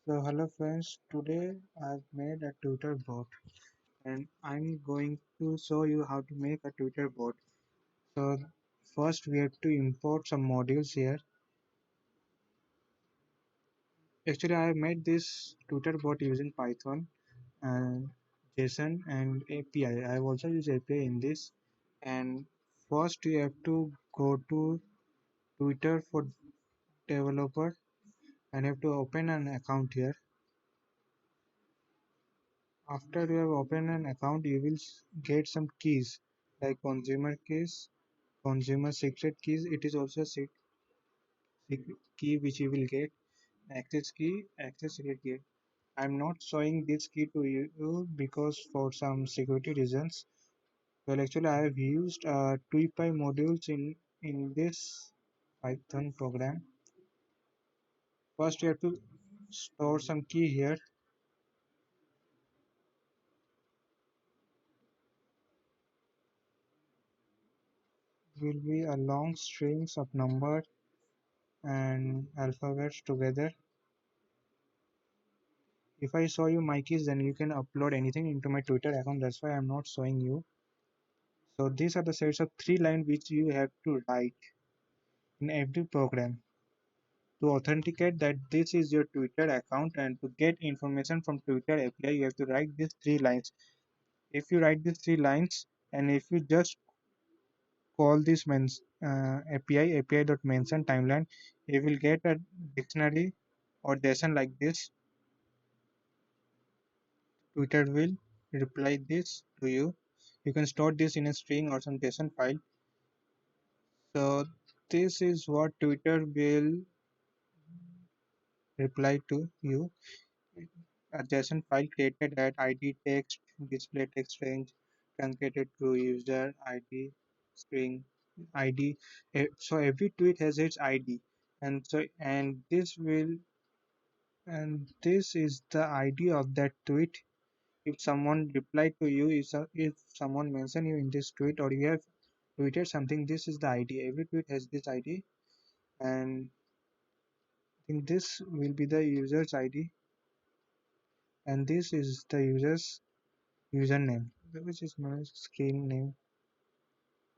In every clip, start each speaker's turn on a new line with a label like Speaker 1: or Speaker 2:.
Speaker 1: So hello friends, today I've made a Twitter bot and I'm going to show you how to make a Twitter bot. So first we have to import some modules here. Actually I have made this Twitter bot using Python and JSON and API. I have also used API in this, and first you have to go to Twitter for developer and have to open an account here. After you have opened an account, you will get some keys like consumer keys, consumer secret keys. It is also a secret key which you will get. Access key, access secret key. I'm not showing this key to you because for some security reasons. Well, actually, I have used TweetPy modules in this Python program. First, you have to store some key here. Will be a long strings of number and alphabets together. If I show you my keys, then you can upload anything into my Twitter account. That's why I'm not showing you. So these are the sets of three lines which you have to write in every program to authenticate that this is your Twitter account, and to get information from Twitter API, you have to write these three lines. If you write these three lines, and if you just call this API.mention timeline, you will get a dictionary or JSON like this. Twitter will reply this to you. You can store this in a string or some JSON file. So this is what Twitter will reply to you. A JSON file created at ID text display text range truncated to user ID string ID. So every tweet has its ID, and this is the ID of that tweet. If someone replied to you, if someone mentioned you in this tweet, or you have tweeted something, this is the ID. Every tweet has this ID, and I think this will be the user's ID, and this is the user's username, which is my screen name.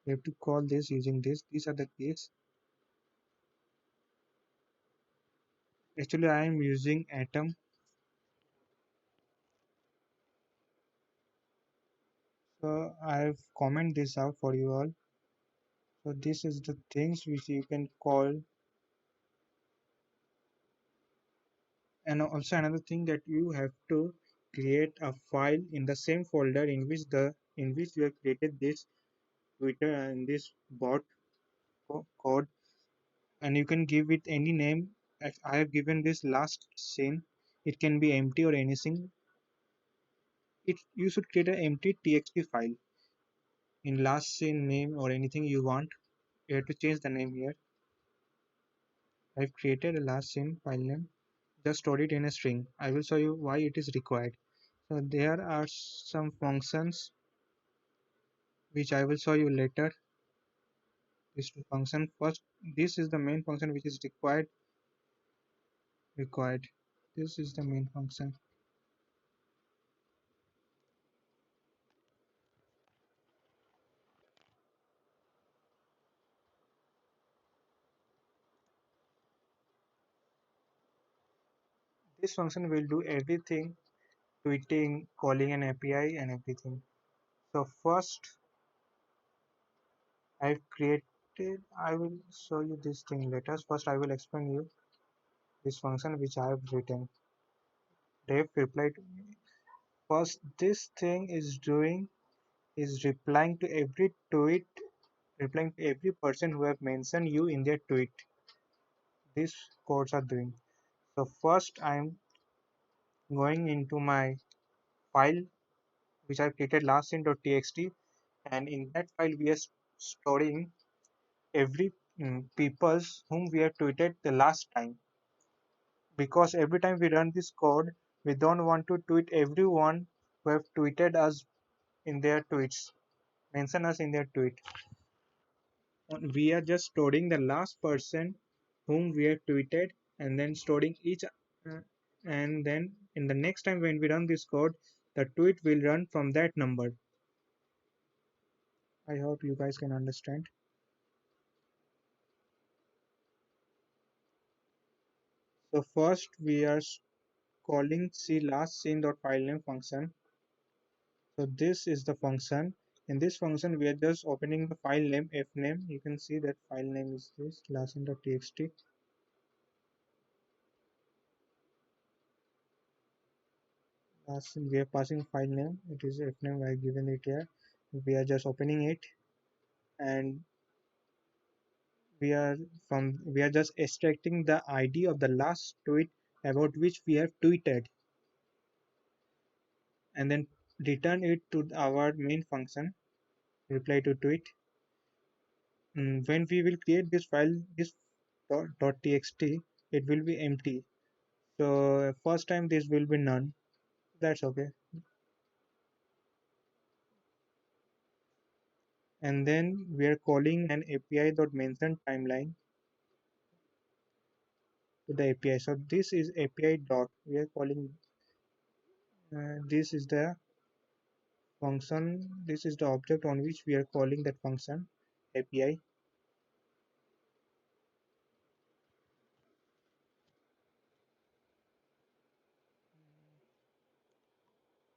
Speaker 1: We have to call this using this. These are the keys. Actually, I am using Atom. So I've comment this out for you all. So this is the things which you can call. And also another thing that you have to create a file in the same folder in which you have created this Twitter and this bot code, and you can give it any name. I have given this last scene. It can be empty or anything. You should create an empty txt file in last scene name or anything you want. You have to change the name here. I've created a last scene file name. Just store it in a string. I will show you why it is required. So there are some functions which I will show you later. This function first. This is the main function which is required. This is the main function. This function will do everything: tweeting, calling an API, and everything. So first, I've created. I will show you this thing later. First, I will explain you this function which I have written. Dave replied to me. First, this thing is doing is replying to every tweet, replying to every person who have mentioned you in their tweet. These codes are doing. So first, I'm going into my file which I created last in.txt, and in that file we are storing every people's whom we have tweeted the last time, because every time we run this code, we don't want to tweet everyone who have tweeted us in their tweets, mention us in their tweet. We are just storing the last person whom we have tweeted, and then storing and then in the next time when we run this code, the tweet will run from that number. I hope you guys can understand. So first we are calling c last scene dot file name function. So this is the function. In this function, we are just opening the file name fname. You can see that file name is this last scene dot txt. Last we are passing file name. It is fname. I have given it here. We are just opening it, and we are just extracting the ID of the last tweet about which we have tweeted, and then return it to our main function reply to tweet. When we will create this file, this .txt, it will be empty. So first time this will be none. That's okay. And then we are calling an API dot mention timeline to the API. So this is API dot. We are calling this is the function. This is the object on which we are calling that function API.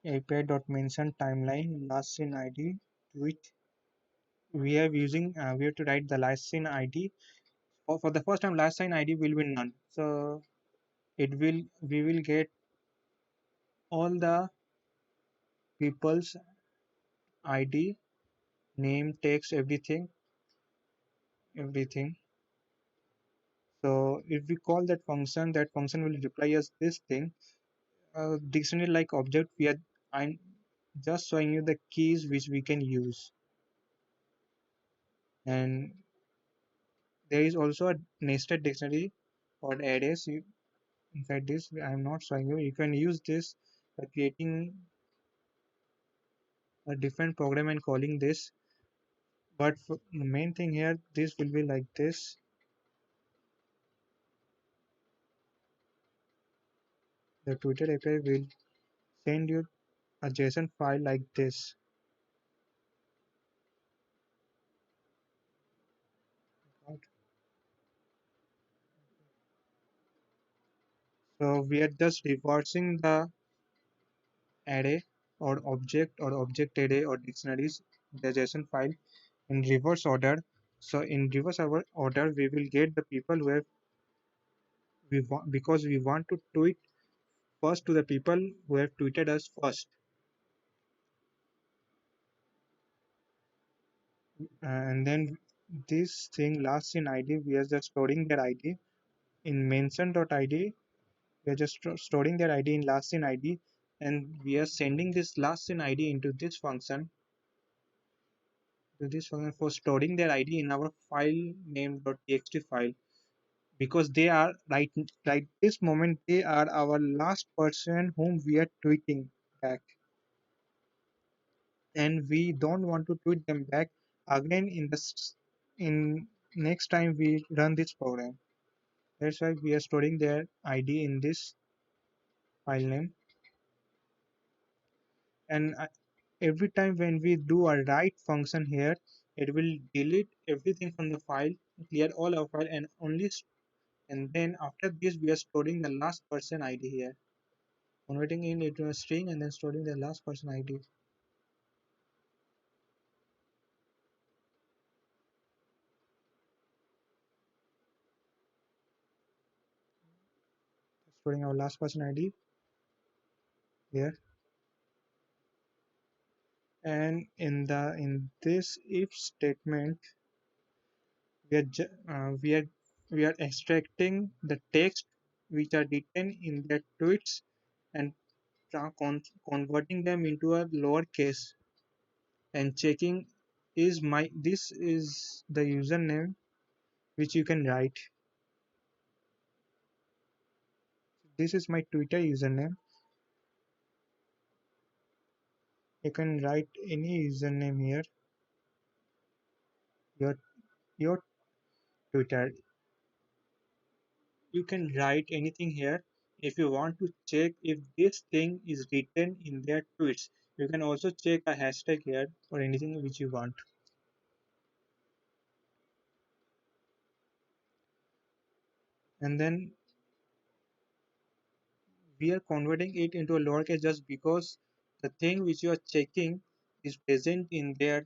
Speaker 1: API dot mention timeline last seen ID tweet. We have to write the last seen ID. For the first time, last seen ID will be none. So it will we will get all the people's ID, name, text, everything. So if we call that function will reply us this thing. Dictionary like object. I'm just showing you the keys which we can use, and there is also a nested dictionary or arrays. Inside this, I'm not showing you. You can use this by creating a different program and calling this. But the main thing here, this will be like this. The Twitter API will send you a JSON file like this. Right? So we are just reversing the array or object array or dictionaries, the JSON file in reverse order. So in reverse order, we will get the people who have we want because we want to tweet first to the people who have tweeted us first. And then this thing last in ID, we are just storing their ID in mention.id. We are just storing their ID in last in ID, and we are sending this last in ID into this function for storing their ID in our file name.txt file because they are right this moment they are our last person whom we are tweeting back, and we don't want to tweet them back again in next time we run this program. That's why we are storing their ID in this file name, and every time when we do a write function here, it will delete everything from the file, clear all our file, and and then after this we are storing the last person ID here, converting it into a string and then storing the last person ID, storing our last person ID here. And in this if statement, we are we are extracting the text which are written in their tweets and converting them into a lowercase and checking is my this is the username which you can write. This is my Twitter username. You can write any username here. Your Twitter. You can write anything here. if you want to check if this thing is written in their tweets, you can also check a hashtag here or anything which you want. And then we are converting it into a lowercase just because the thing which you are checking is present in their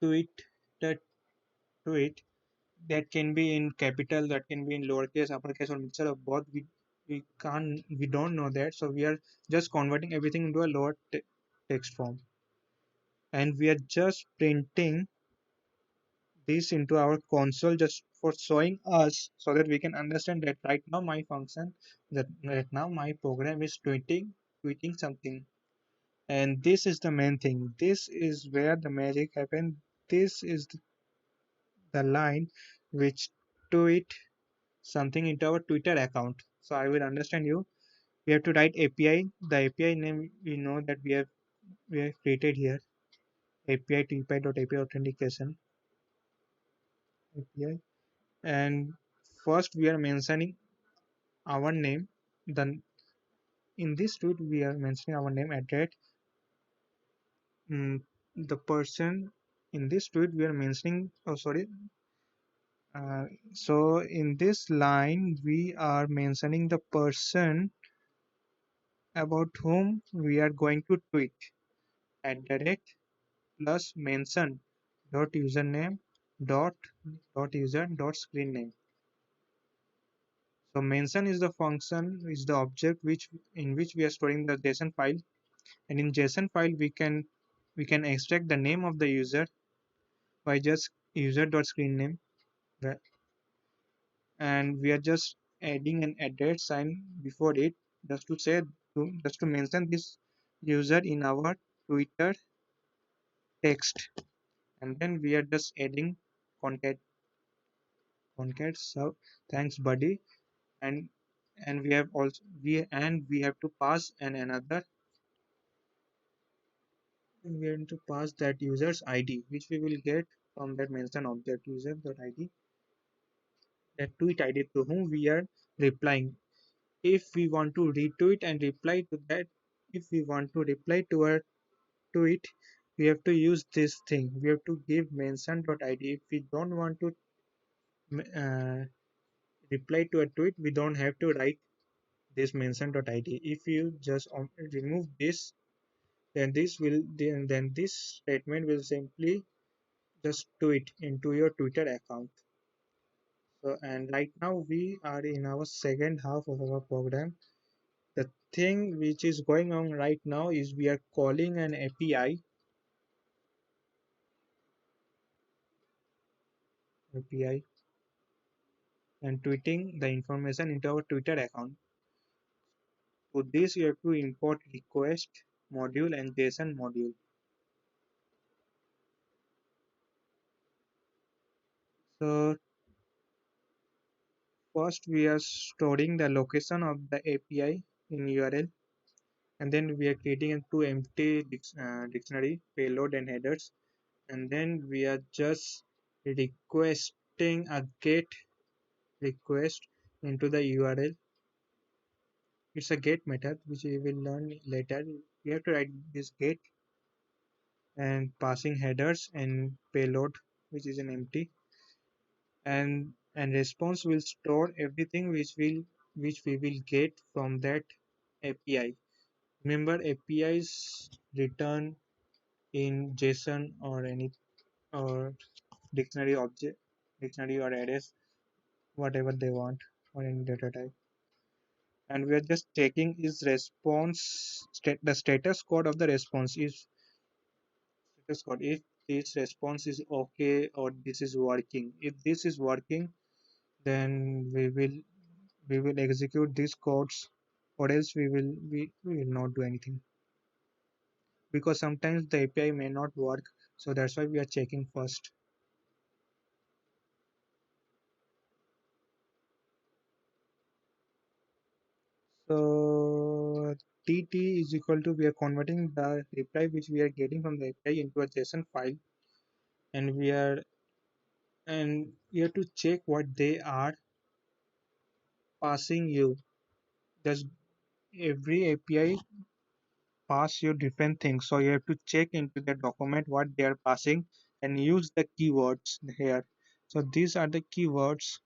Speaker 1: tweet, the tweet. That can be in capital, that can be in lowercase, uppercase, or mixture of both. We don't know that, so we are just converting everything into a lower text form, and we are just printing this into our console just for showing us so that we can understand that right now my function, that right now my program is tweeting something. And this is the main thing, this is where the magic happens. This is the line which tweet something into our Twitter account. So I will understand you. We have to write API. The API name we know that we have created here. API TPI.API authentication API. And first we are mentioning our name. Then in this tweet we are mentioning our name at that. The person in this tweet we are mentioning. Oh, sorry. So in this line we are mentioning the person about whom we are going to tweet at the rate plus mention dot username dot user dot screen name. So mention is the function, is the object which in which we are storing the JSON file, and in JSON file we can extract the name of the user by just user dot screen name, and we are just adding an added sign before it just to say just to mention this user in our Twitter text, and then we are just adding concat so thanks buddy. And and we have also we have to pass and another we have to pass that user's id which we will get from that mention object user.id, that tweet id to whom we are replying. If we want to retweet and reply to that, if we want to reply to a tweet, we have to use this thing, we have to give mention.id. If we don't want to uh, reply to a tweet, we don't have to write this mention.id. If you just remove this, then this statement will simply just tweet into your Twitter account. So and right now we are in our second half of our program. The thing which is going on right now is we are calling an API and tweeting the information into our Twitter account. For this you have to import request module and JSON module. So first we are storing the location of the API in URL, and then we are creating two empty dictionary payload and headers, and then we are just requesting a get request into the URL. It's a get method which we will learn later. We have to write this get and passing headers and payload which is an empty, and response will store everything which we will get from that API. Remember, APIs return in JSON or any or dictionary object, dictionary or arrays, whatever they want, or any data type. And we are just checking is response the status code of the response is status code, if this response is okay or this is working. If this is working, then we will execute these codes, or else we will not do anything, because sometimes the API may not work. So that's why we are checking first. So TT is equal to, we are converting the reply which we are getting from the API into a JSON file, and we have to check what they are passing you. Just every API pass you different things. So you have to check into the document what they are passing and use the keywords here. So these are the keywords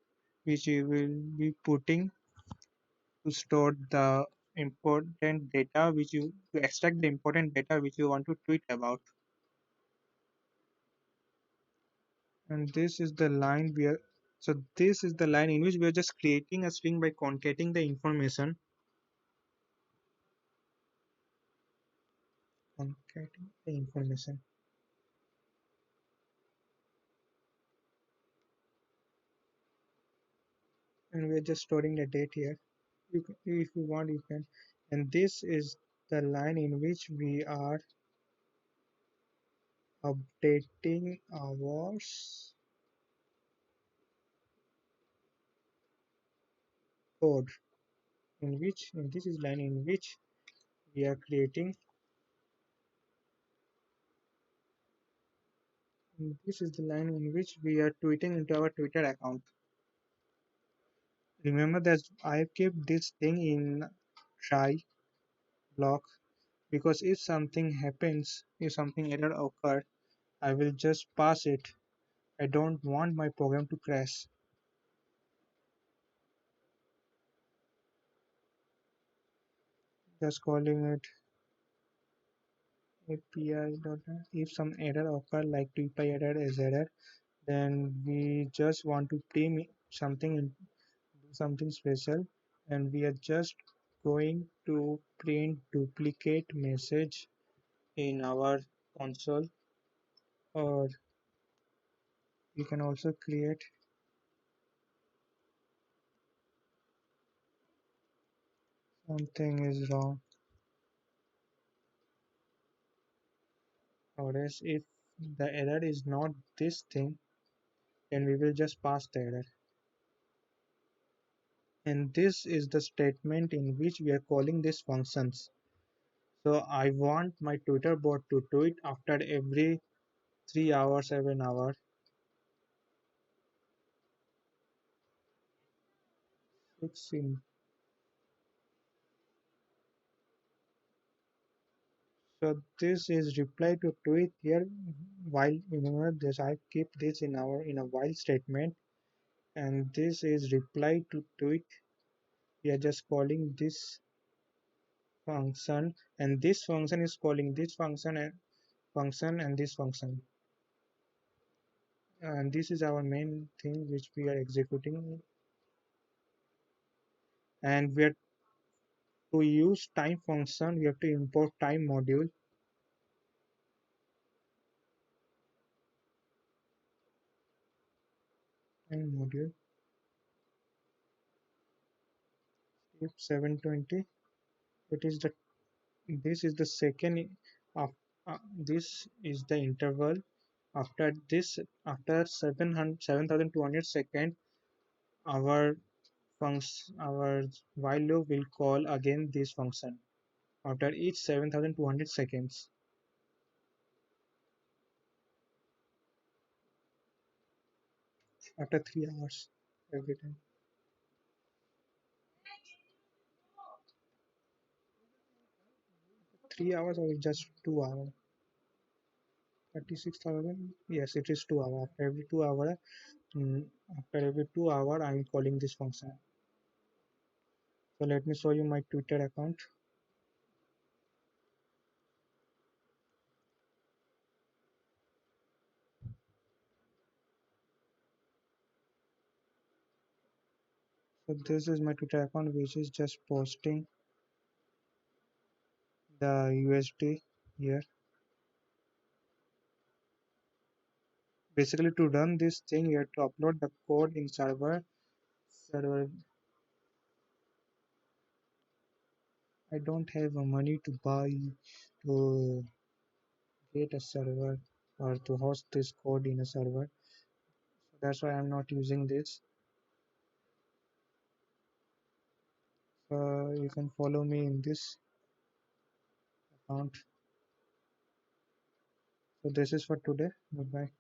Speaker 1: which you will be putting to store the important data which you to extract the important data which you want to tweet about. And this is the line we are so this is the line in which we are just creating a string by concatenating the information. Concatenating the information. And we are just storing the date here. You can, if you want you can. And this is the line in which we are updating our code in which and this is line in which we are creating and this is the line in which we are tweeting into our Twitter account. Remember that I kept this thing in try block because if something happens, if something error occur, I will just pass it. I don't want my program to crash. Just calling it API. If some error occur like TPI error is error, then we just want to print something special, and we are just going to print duplicate message in our console, or we can also create something is wrong, or else if the error is not this thing, then we will just pass the error. And this is the statement in which we are calling these functions. So I want my Twitter bot to tweet after every 3 hours, 7 hours, 16. So this is reply to tweet here. While remember this, I keep this in our in a while statement, and this is reply to tweet. We are just calling this function, and this function is calling this function and this function. And this is our main thing which we are executing. And we are to use time function. We have to import time module. Time module. If 720. It is the this is the second of this is the interval after this after 7200 second our our while loop will call again this function after each 7200 seconds after 3 hours every time. 3 hours or just 2 hours? 36,000. Yes, it is 2 hours. After every 2 hour, after every 2 hour I am calling this function. So let me show you my Twitter account. So this is my Twitter account which is just posting the USD here. Basically to run this thing you have to upload the code in server. I don't have money to buy to get a server or to host this code in a server. So that's why I'm not using this. So you can follow me in this account. So this is for today. Goodbye.